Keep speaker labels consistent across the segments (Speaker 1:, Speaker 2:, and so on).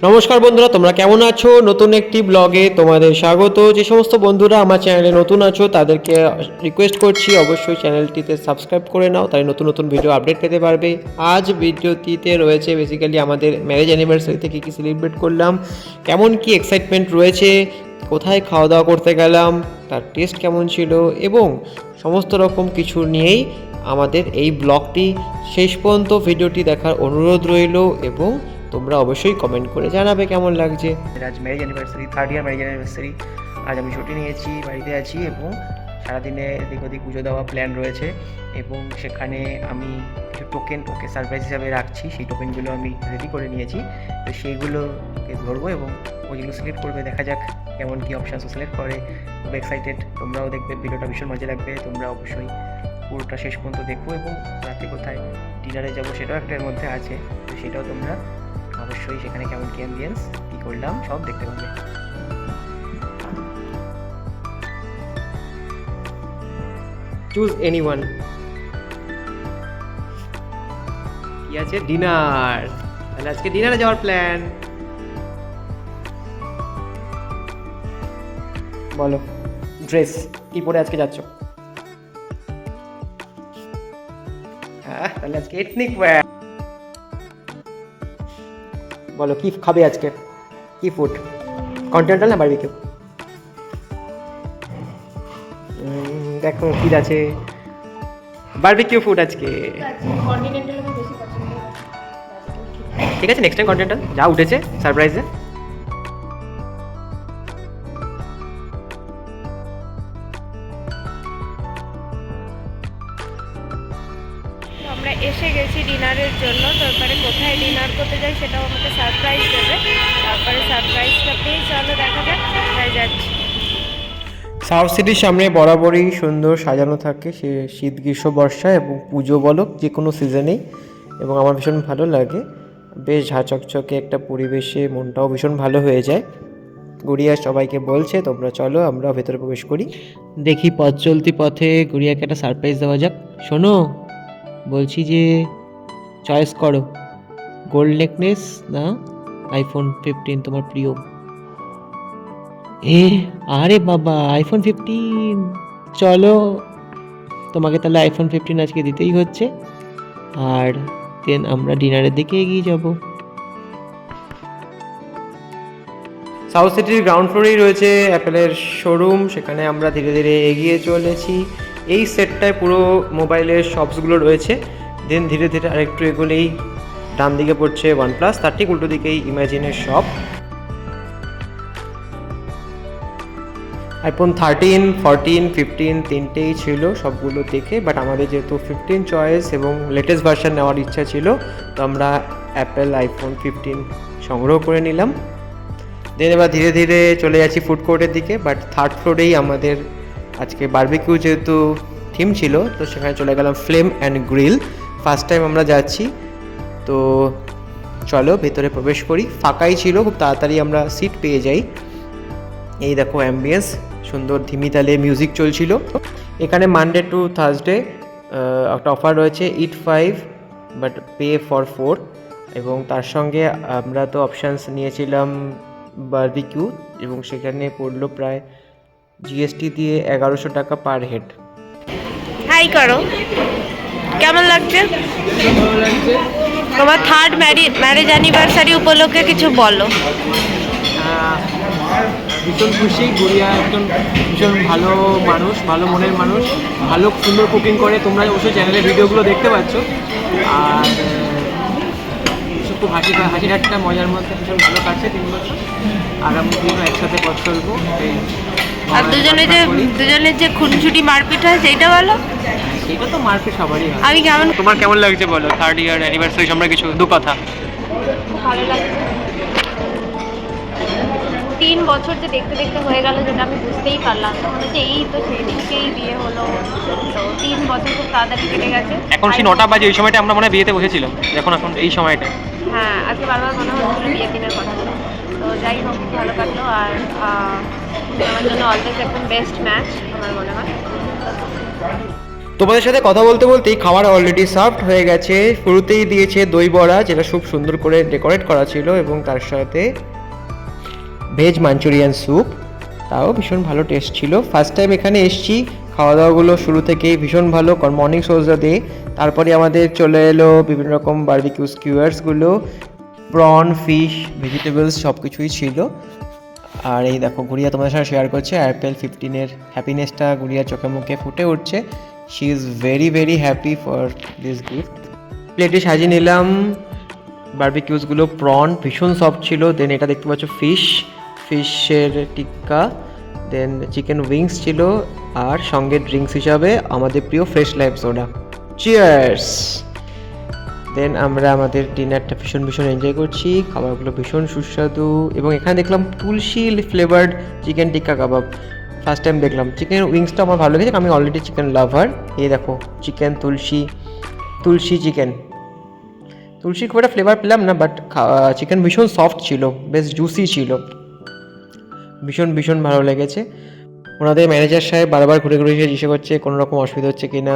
Speaker 1: নমস্কার বন্ধুরা, তোমরা কেমন আছো? নতুন একটি ব্লগে তোমাদের স্বাগত। যে সমস্ত বন্ধুরা আমার চ্যানেলে নতুন আছো তাদেরকে রিকোয়েস্ট করছি অবশ্যই চ্যানেলটিতে সাবস্ক্রাইব করে নাও, তাই নতুন নতুন ভিডিও আপডেট পেতে পারবে। আজ ভিডিওটিতে রয়েছে বেসিক্যালি আমাদের ম্যারেজ অ্যানিভার্সারিতে কী কী সেলিব্রেট করলাম, কেমন কি এক্সাইটমেন্ট রয়েছে, কোথায় খাওয়া দাওয়া করতে গেলাম, তার টেস্ট কেমন ছিল এবং সমস্ত রকম কিছু নিয়েই আমাদের এই ব্লগটি শেষ পর্যন্ত ভিডিওটি দেখার অনুরোধ রইল এবং তোমরা অবশ্যই কমেন্ট করে জানাবে কেমন লাগছে। আজ ম্যারেজ অ্যানিভার্সারি, 3rd ইয়ার ম্যারেজ অ্যানিভার্সারি। আজ আমি ছুটি নিয়েছি, বাড়িতে আছি এবং সারাদিনে এদিক ওদিক পুজো দেওয়া প্ল্যান রয়েছে এবং সেখানে আমি কিছু টোকেন ওকে সারপ্রাইজ হিসাবে রাখছি। সেই টোকেনগুলো আমি রেডি করে নিয়েছি, তো সেইগুলোকে ধরবো এবং ও যেগুলো সিলেক্ট করবে দেখা যাক কেমন কী অপশানস সিলেক্ট করে। খুব এক্সাইটেড, তোমরাও দেখবে, ভিডিওটা ভীষণ মজা লাগবে। তোমরা অবশ্যই পুরোটা শেষ পর্যন্ত দেখো এবং রাতে কোথায় ডিনারে যাবো সেটাও একটা এর মধ্যে আছে, তো সেটাও তোমরা অবশ্যই সেখানে কেমন কি অ্যাম্বিয়েন্স কী করলাম সব দেখতে পাবে। Choose anyone. কি আছে? ডিনার। তাহলে আজকে ডিনারে যাওয়ার প্ল্যান। বলো ড্রেস কি পরে আজকে যাচ্ছ? হ্যাঁ, তাহলে আজকে এথনিক ওয়্যার। বলো কি খাবে আজকে, কি ফুড? কন্টিনেন্টাল না বারবিকিউ? দেখো কি আছে, বারবিকিউ ফুড আজকে। ঠিক আছে, নেক্সট টাইম কন্টিনেন্টাল যা উঠেছে সারপ্রাইজে।
Speaker 2: আমরা এসে গেছি ডিনারের জন্য, তারপরে কোথায় ডিনার করতে যাই সেটাও আমাকে সারপ্রাইজ দেবে। তারপরে সারপ্রাইজটা পেয়ে চলো দেখা যাক কোথায় যাচ্ছি।
Speaker 1: সাউথ সিটির সামনে বরাবরই সুন্দর সাজানো থাকে, সে শীত গ্রীষ্ম বর্ষা এবং পুজো বলো যে কোনো সিজনেই, এবং আমার ভীষণ ভালো লাগে। বেশ ঝাঁচকচকে একটা পরিবেশে মনটাও ভীষণ ভালো হয়ে যায়। গুড়িয়া সবাইকে বলছে তোমরা চলো আমরা ভেতরে প্রবেশ করি। দেখি পথ চলতি পথে গুড়িয়াকে একটা সারপ্রাইজ দেওয়া যাক। শোনো, বলছি যে চয়েস করো, গোল্ড নেকলেস না আইফোন 15 তোমার প্রিয়? আরে বাবা, আইফোন 15? চলো, তোমাকে তাহলে আইফোন 15 আজকে দিতেই হচ্ছে, আর দেন আমরা ডিনারের দিকে এগিয়ে যাব। সাউথ সিটির গ্রাউন্ড ফ্লোরেই রয়েছে অ্যাপেলের শোরুম, সেখানে আমরা ধীরে ধীরে এগিয়ে চলেছি। এই সেটটায় পুরো মোবাইলের শপসগুলো রয়েছে। দেন ধীরে ধীরে আরেকটু এগোলেই ডান দিকে পড়ছে OnePlus, তার ঠিক উল্টো দিকেই ইমাজিনের শপ। আইফোন 13, 14, 15 তিনটেই ছিল, সবগুলো দেখে, বাট আমাদের যেহেতু 15 চয়েস এবং লেটেস্ট ভার্সন নেওয়ার ইচ্ছা ছিল, তো আমরা অ্যাপেল আইফোন 15 সংগ্রহ করে নিলাম। দেন এবার ধীরে ধীরে চলে যাচ্ছি ফুড কোর্টের দিকে, বাট 3rd ফ্লোরেই আমাদের আজকে বারবিকিউ যেহেতু থিম ছিল, তো সেখানে চলে গেলাম flame and grill. First time আমরা যাচ্ছি, তো চলো ভেতরে প্রবেশ করি। ফাঁকাই ছিল, খুব তাড়াতাড়ি আমরা সিট পেয়ে যাই। এই দেখো অ্যাম্বিয়েন্স, সুন্দর ধিমি তালে মিউজিক চলছিল। এখানে মানডে টু থার্সডে একটা অফার রয়েছে, ইট 5 বাট পে ফর 4, এবং তার সঙ্গে আমরা তো অপশানস নিয়েছিলাম বারবিকিউ, এবং সেখানে পড়লো প্রায় জিএসটি দিয়ে 1100 টাকা পার হেড।
Speaker 2: হাই করো, কেমন লাগছে? তোমার 3rd ম্যারেজ অ্যানিভার্সারি উপলক্ষে কিছু বলো।
Speaker 1: ভীষণ খুশি। গুড়িয়া একজন ভীষণ ভালো মানুষ, ভালো মনের মানুষ, ভালো সুন্দর কুকিং করে। তোমরা অবশ্যই চ্যানেলের ভিডিওগুলো দেখতে পাচ্ছ। আর খুব হাসি ঠাট্টা মজার মধ্যে ভীষণ ভালো কাটছে 3 বছর। আগামী দিনও একসাথে পথ চলবো।
Speaker 2: আর দুজনের যে খুনসুটি মারপিট হয় সেইটা বলো।
Speaker 1: সেটা তো মারপিট সবারই হয়।
Speaker 2: আমি কেমন,
Speaker 1: তোমার কেমন লাগছে বলো 3rd ইয়ার অ্যানিভার্সারি সম্পর্কে কিছু দু কথা।
Speaker 2: ভালো লাগছে। 3 বছর যে দেখতে দেখতে হয়ে গেল, যেটা আমি বুঝতেই পারলাম না। মনে হচ্ছে এই তো সেদিনকেই বিয়ে হলো, তো 3 বছর খুব তাড়াতাড়ি কেটে গেছে।
Speaker 1: এখন সেই 9টা বাজে, ওই সময়টা আমরা মনে হয় বিয়েতে বসেছিলাম, এখন এই সময়টা।
Speaker 2: হ্ঁ, আজকে বারবার মনে হচ্ছিল বিয়ের দিনের কথাগুলো। তো যাই হোক, ভালো কাটলো। আর আমার জন্য অলওয়েজ একদম বেস্ট ম্যাচ আমার মনে হয়।
Speaker 1: তোমাদের সাথে কথা বলতে বলতেই খাবার অলরেডি সার্ভড হয়ে গেছে। শুরুতেই দিয়েছে দই বড়া, যেটা খুব সুন্দর করে ডেকোরেট করা ছিল, এবং তার সাথে ভেজ মাঞ্চুরিয়ান স্যুপ, তাও ভীষণ ভালো টেস্ট ছিল। ফার্স্ট টাইম এখানে এসেছি, খাওয়া দাওয়াগুলো শুরু থেকেই ভীষণ ভালো, কারণ মর্নিং সোজা দিয়ে তারপরে আমাদের চলে এলো বিভিন্ন রকম বারবিকিউ স্কিউয়ার্সগুলো, প্রন, ফিশ, ভেজিটেবলস সব কিছুই ছিল। আর এই দেখো গুড়িয়া তোমাদের সাথে শেয়ার করছে আইপিএল 15-এর হ্যাপিনেসটা গুড়িয়ার চোখে মুখে ফুটে উঠছে। She is very very happy for this gift. প্লেটে সাজিয়ে নিলাম বারবিকিউসগুলো, প্রন ভীষণ সফট ছিল, দেন এটা দেখতে পাচ্ছ ফিশের টিক্কা, দেন চিকেন উইংস ছিল, আর সঙ্গে ড্রিঙ্কস হিসাবে আমাদের প্রিয় ফ্রেশ লাইফ সোডা। চিয়ার্স। দেন আমরা আমাদের ডিনারটা ভীষণ ভীষণ এনজয় করছি, খাবারগুলো ভীষণ সুস্বাদু, এবং এখানে দেখলাম তুলসী ফ্লেভার্ড চিকেন টিক্কা কাবাব, ফার্স্ট টাইম দেখলাম। চিকেন উইংসটা আমার ভালো লেগেছে, আমি অলরেডি চিকেন লাভার। এই দেখো চিকেন তুলসী চিকেন, তুলসীর খুব একটা ফ্লেভার পেলাম না, বাট চিকেন ভীষণ সফট ছিল, বেশ জুসি ছিল, ভীষণ ভীষণ ভালো লেগেছে। ওনাদের ম্যানেজার সাহেব বারবার ঘুরে ঘুরে এসে জিজ্ঞাসা করছে কোনো রকম অসুবিধা হচ্ছে কি না,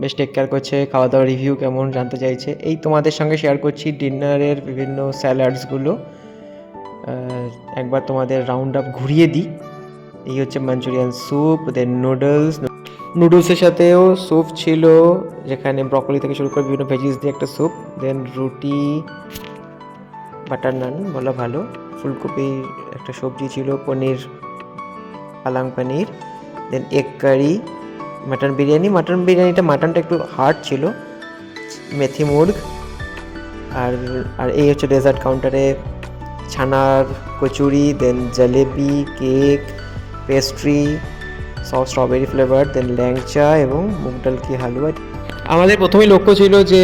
Speaker 1: বেশ টেক কেয়ার করছে, খাওয়া দাওয়ার রিভিউ কেমন জানতে চাইছে। এই তোমাদের সঙ্গে শেয়ার করছি ডিনারের বিভিন্ন স্যালাডসগুলো, একবার তোমাদের রাউন্ড আপ ঘুরিয়ে দিই। এই হচ্ছে মাঞ্চুরিয়ান স্যুপ, দেন নুডলসের সাথেও স্যুপ ছিল, যেখানে ব্রকলি থেকে শুরু করে বিভিন্ন ভেজিস দিয়ে একটা স্যুপ, দেন রুটি, বাটার নান বলা ভালো, ফুলকপির একটা সবজি ছিল, পনির, পালাং পনির, দেন এগ কারি, মাটন বিরিয়ানিটা মাটনটা একটু হার্ড ছিল, মেথি মুর্গ, আর এই হচ্ছে ডেজার্ট কাউন্টারে ছানার কচুরি, দেন জলেবি, কেক, পেস্ট্রি, সব স্ট্রবেরি ফ্লেভার, দেন ল্যাংচা এবং মুগ ডাল কি হালুয়া। আমাদের প্রথমেই লক্ষ্য ছিল যে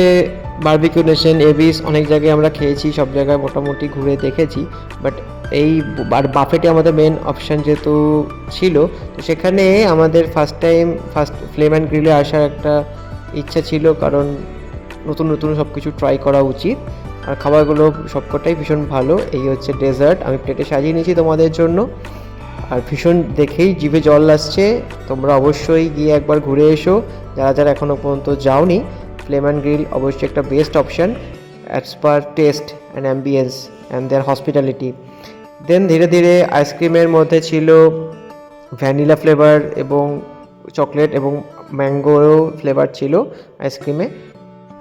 Speaker 1: বারবিকিউ নেশন, এবিস, অনেক জায়গায় আমরা খেয়েছি, সব জায়গায় মোটামুটি ঘুরে দেখেছি, বাট এই বাফেটে আমাদের মেন অপশান যেহেতু ছিল, তো সেখানে আমাদের ফার্স্ট ফ্লেম অ্যান্ড গ্রিলে আসার একটা ইচ্ছা ছিল, কারণ নতুন নতুন সব কিছু ট্রাই করা উচিত, আর খাবারগুলো সবকটাই ভীষণ ভালো। এই হচ্ছে ডেজার্ট, আমি প্লেটে সাজিয়ে নিয়েছি তোমাদের জন্য, আর ভীষণ দেখেই জিভে জল আসছে। তোমরা অবশ্যই গিয়ে একবার ঘুরে এসো, যারা যারা এখনও পর্যন্ত যাওনি। ফ্লেম অ্যান্ড গ্রিল অবশ্যই একটা best option as per taste and ambience and their hospitality. Then ধীরে ধীরে আইসক্রিমের মধ্যে ছিল ভ্যানিলা ফ্লেভার এবং চকলেট এবং ম্যাঙ্গোরও ফ্লেভার ছিল আইসক্রিমে।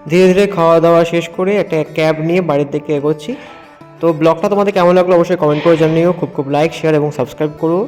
Speaker 1: ধীরে ধীরে খাওয়া দাওয়া শেষ করে একটা ক্যাব নিয়ে বাড়ির দিকে এগোচ্ছি। তো ব্লগটা তোমাদের কেমন লাগলো অবশ্যই কমেন্ট করে জানিও, খুব লাইক, শেয়ার এবং সাবস্ক্রাইব করো।